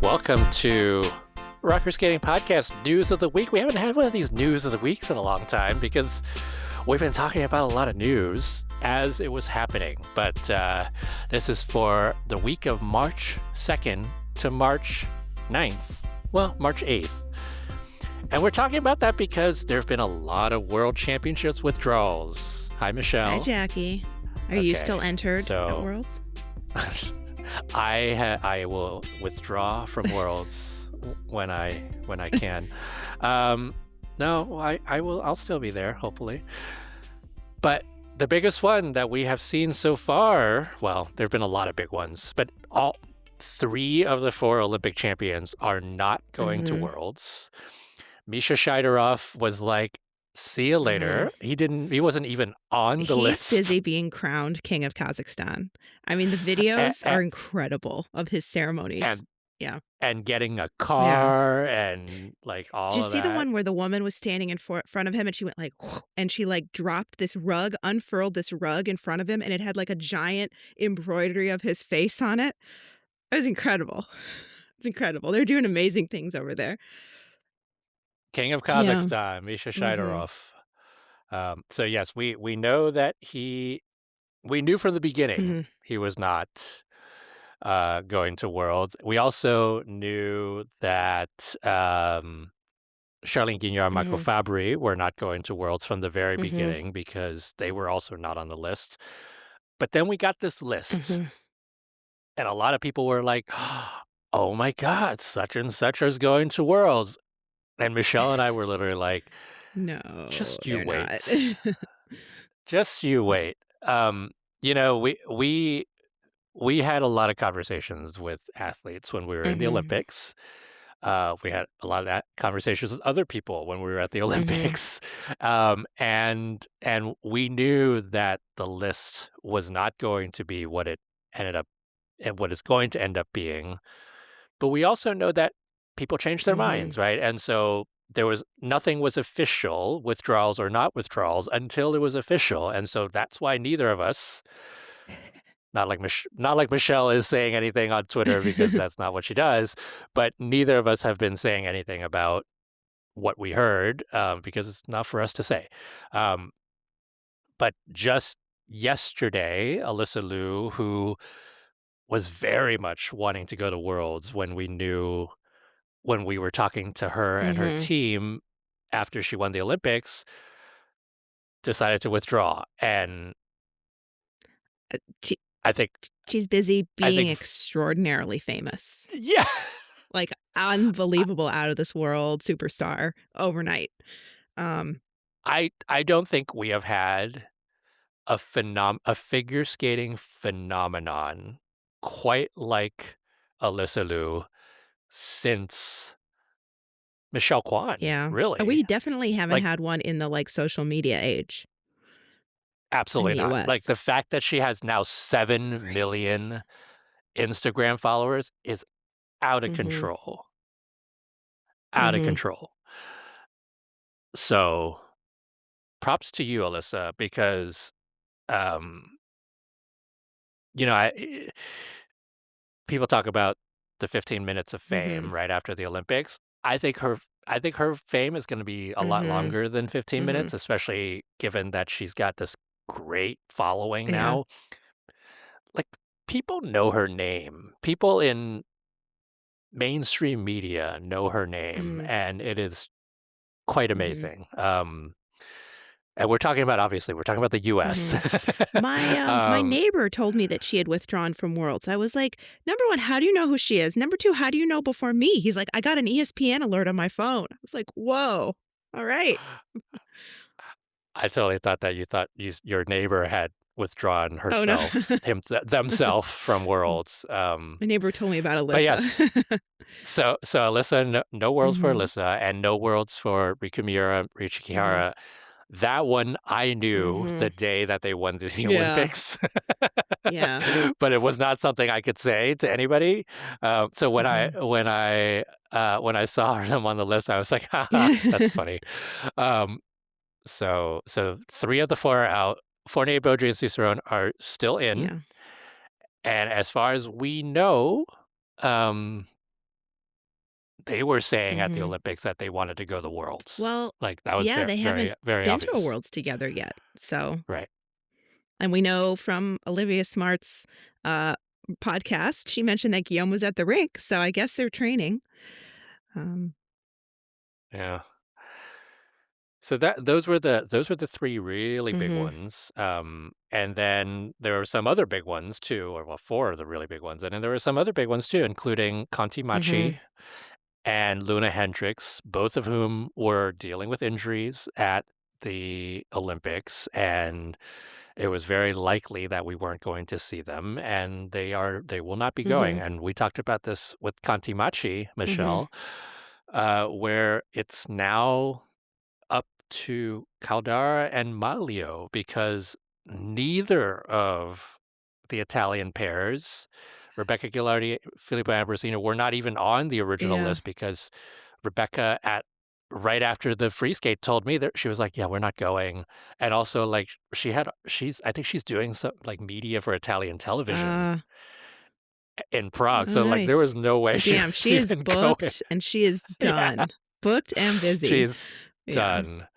Welcome to Rocker Skating Podcast News of the Week. We haven't had one of these news of the weeks in a long time because we've been talking about a lot of news as it was happening. But this is for the week of March 2nd to March 9th. Well, March 8th. And we're talking about that because there have been a lot of World Championships withdrawals. Hi, Michelle. Hi, Jackie. Are you still entered at Worlds? I will withdraw from Worlds when I can. No, I'll still be there, hopefully. But the biggest one that we have seen so far, well, there have been a lot of big ones, but all three of the four Olympic champions are not going to Worlds. Misha Shidorov was like, see you later. He wasn't even on the list. He's busy being crowned king of Kazakhstan. I mean, the videos are incredible of his ceremonies. And getting a car and like all of that. Did you see the one where the woman was standing in front of him and she went like, and she like dropped this rug, unfurled this rug in front of him, and it had like a giant embroidery of his face on it? It was incredible. It's incredible. They're doing amazing things over there. King of Kazakhstan, Misha Shidorov. So yes, we know that we knew from the beginning he was not going to Worlds. We also knew that Charlene Guignard and Michael Fabry were not going to Worlds from the very beginning because they were also not on the list. But then we got this list, and a lot of people were like, oh my God, such and such is going to Worlds. And Michelle and I were literally like, no, just you wait. Just you wait. You know, we had a lot of conversations with athletes when we were in the Olympics. We had a lot of that conversations with other people when we were at the Olympics. And we knew that the list was not going to be what it ended up and what it's going to end up being. But we also know that people change their minds, right? And so nothing was official, withdrawals or not withdrawals, until it was official. And so that's why neither of us, not like Michelle is saying anything on Twitter because that's not what she does, but neither of us have been saying anything about what we heard because it's not for us to say. But just yesterday, Alyssa Liu, who was very much wanting to go to Worlds when we were talking to her and her team after she won the Olympics, decided to withdraw. And I think she's busy being extraordinarily famous. Yeah. Like unbelievable, out of this world superstar overnight. I don't think we have had a figure skating phenomenon quite like Alyssa Liu since Michelle Kwan. Yeah. Really. We definitely haven't had one in the like social media age. Absolutely not. US. Like the fact that she has now 7 million Instagram followers is out of control. Out of control. So props to you, Alyssa, because you know, people talk about the 15 minutes of fame right after the Olympics. I think her fame is going to be a lot longer than 15 minutes, especially given that she's got this great following now. Like, people know her name. People in mainstream media know her name, and it is quite amazing. And we're talking about the U.S. My neighbor told me that she had withdrawn from Worlds. I was like, number one, how do you know who she is? Number two, how do you know before me? He's like, I got an ESPN alert on my phone. I was like, whoa, all right. I totally thought that your neighbor had withdrawn herself, themselves from Worlds. My neighbor told me about Alyssa. But yes, so Alyssa, no Worlds for Alyssa, and no Worlds for Riku Miura, Riichi Kihara. That one I knew the day that they won the Olympics. Yeah. But it was not something I could say to anybody. So when I saw them on the list, I was like, that's funny. So 3 of the 4 are out. Fournier, Beaudry, and Cicerone are still in. Yeah. And as far as we know, they were saying at the Mhm. Olympics that they wanted to go to the Worlds. Well, Like, that was yeah, very, they very, haven't very been to a obvious. Worlds together yet, so Right. and we know from Olivia Smart's, uh, podcast, she mentioned that Guillaume was at the rink, so I guess they're training. Um Yeah. So those were the 3 really big Mhm, ones, and then there were some other big ones too, or well, 4 of the really big ones, and then there were some other big ones too, including Conti mhm, Machi and Luna Hendricks, both of whom were dealing with injuries at the Olympics, and it was very likely that we weren't going to see them, and they will not be going, mhm, and we talked about this with Conti Machi, mhm. Michelle, where it's now up to Caldara and Maglio because neither of the Italian pairs, Rebecca Gilardi, Filippo Ambrosino, were not even on the original Yeah. list because Rebecca at right after the free skate told me that she was like, "Yeah, we're not going." And also like she's I think she's doing some like media for Italian television Uh, in Prague. oh, So like there nice. was no way she Damn, was she is even going. booked and she is Yeah. done. Booked and busy. She's Yeah. done.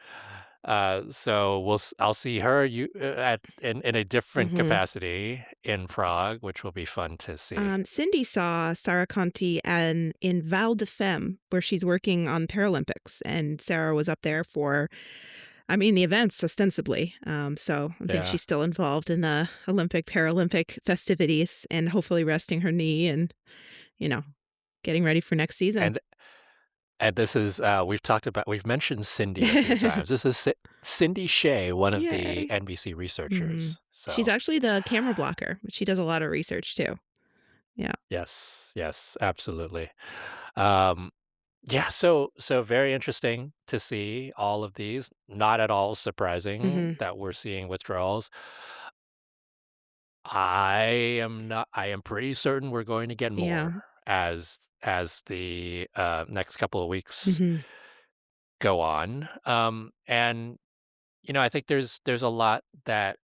So I'll see her at in a different Mhm. capacity in Prague, which will be fun to see. Cindy saw Sarah Conti and in Val de Femme, where she's working on Paralympics, and Sarah was up there for, I mean, the events ostensibly. So I think Yeah. she's still involved in the Olympic Paralympic festivities and hopefully resting her knee and you know getting ready for next season. And this is we've mentioned Cindy a few times. This is Cindy Shea, one of the Yay. NBC Mhm. researchers. She's So actually the camera blocker, but she does a lot of research too. Yeah. yes, yes, absolutely. Um, yeah, so very interesting to see all of these. Not at all surprising Mhm. that we're seeing withdrawals. I am pretty certain we're going to get Yeah. more as the, next couple of weeks Mhm. go on. And, I think there's a lot that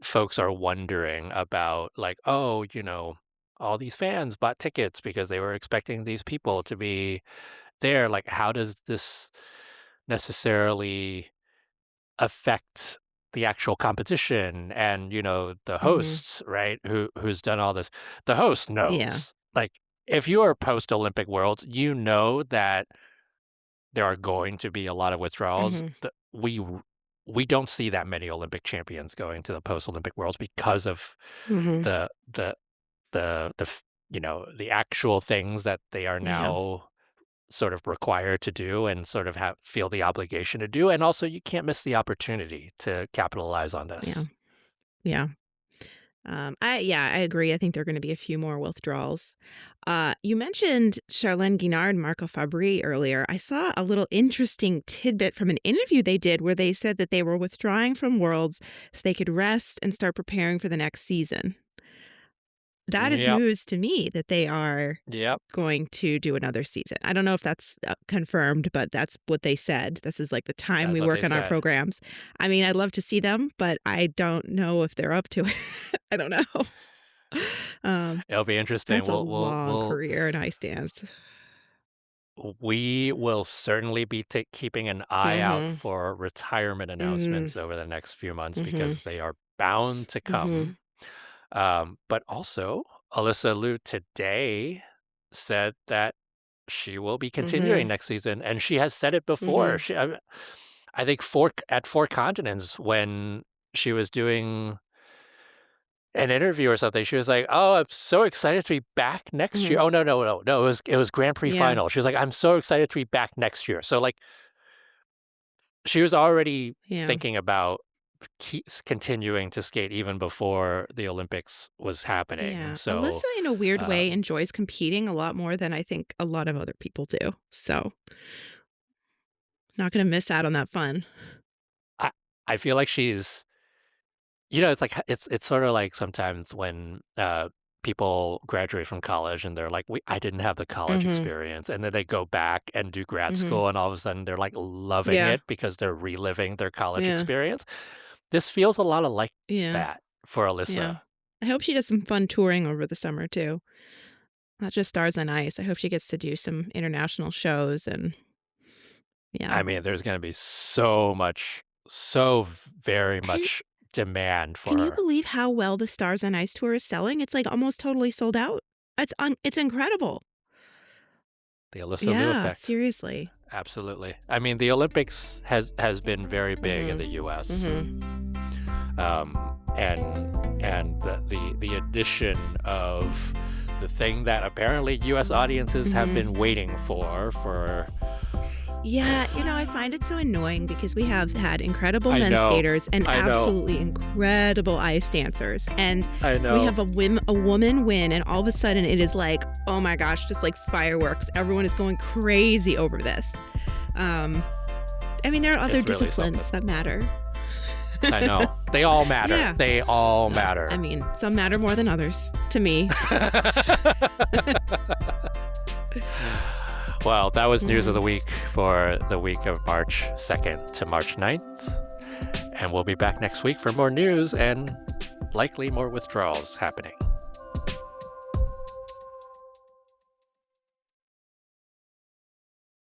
folks are wondering about, like, "Oh, all these fans bought tickets because they were expecting these people to be there. Like, how does this necessarily affect the actual competition and the Mhm. hosts, right, who's done all this? The host Yeah. knows, like, if you are post Olympic worlds, you know that there are going to be a lot of withdrawals. Mhm. We don't see that many Olympic champions going to the post Olympic worlds because of Mhm. the the the actual things that they are Yeah. now sort of required to do and sort of have feel the obligation to do, and also you can't miss the opportunity to capitalize on Yeah. this. Yeah. I agree. I think there are going to be a few more withdrawals. You mentioned Charlene Guinard and Marco Fabri earlier. I saw a little interesting tidbit from an interview they did where they said that they were withdrawing from Worlds so they could rest and start preparing for the next season. That is Yep, news to me that they are yep, going to do another season. I don't know if that's confirmed, but that's what they said. This is like the time that's we what they work on our said. programs. I mean, I'd love to see them, but I don't know if they're up to it. I don't know. Um, It'll be interesting. that's a We'll long we'll career in ice dance. we will certainly be keeping an eye out Mhm. for retirement Mhm. announcements over the next few months Mhm. because they are bound to Mhm. come. But also, Alyssa Liu today said that she will be continuing Mhm. next season, and she has said it before. Mhm. I think Four Continents when she was doing an interview or something, she was like, "Oh, I'm so excited to be back next year." Mhm. Oh, no, no, no, no, it was Grand Prix Yeah. final. She was like, "I'm so excited to be back next year." So, like, she was already Yeah. thinking about continuing to skate even before the Olympics was happening. Yeah. Alyssa, So, in a weird way, um, enjoys competing a lot more than I think a lot of other people do. So, not gonna miss out on that fun. I I feel like she's it's like it's sort of like sometimes when, people graduate from college and they're like, I didn't have the college Mhm. experience," and then they go back and do grad Mhm. school, and all of a sudden they're, like, loving Yeah. it because they're reliving their college Yeah. experience. This feels a lot of like Yeah. that for Yeah. Alyssa. I hope she does some fun touring over the summer too. Not just Stars on Ice. I hope she gets to do some international shows and yeah. I mean, there's going to be so very much demand for Can you her. believe how well the Stars on Ice tour is selling? It's like almost totally sold out. It's incredible. The Alyssa Liu effect. Seriously. Absolutely. I mean, the Olympics has been very big in the U.S. And the addition of the thing that apparently U.S. audiences have been waiting for. Yeah, I find it so annoying because we have had incredible men's skaters and absolutely incredible ice dancers. And we have a woman win, and all of a sudden it is like, oh my gosh, just like fireworks. Everyone is going crazy over this. I mean, there are other disciplines that matter. I know. They all matter. Yeah. They all matter. I mean, some matter more than others to me. Well, that was news of the week for the week of March 2nd to March 9th. And we'll be back next week for more news and likely more withdrawals happening.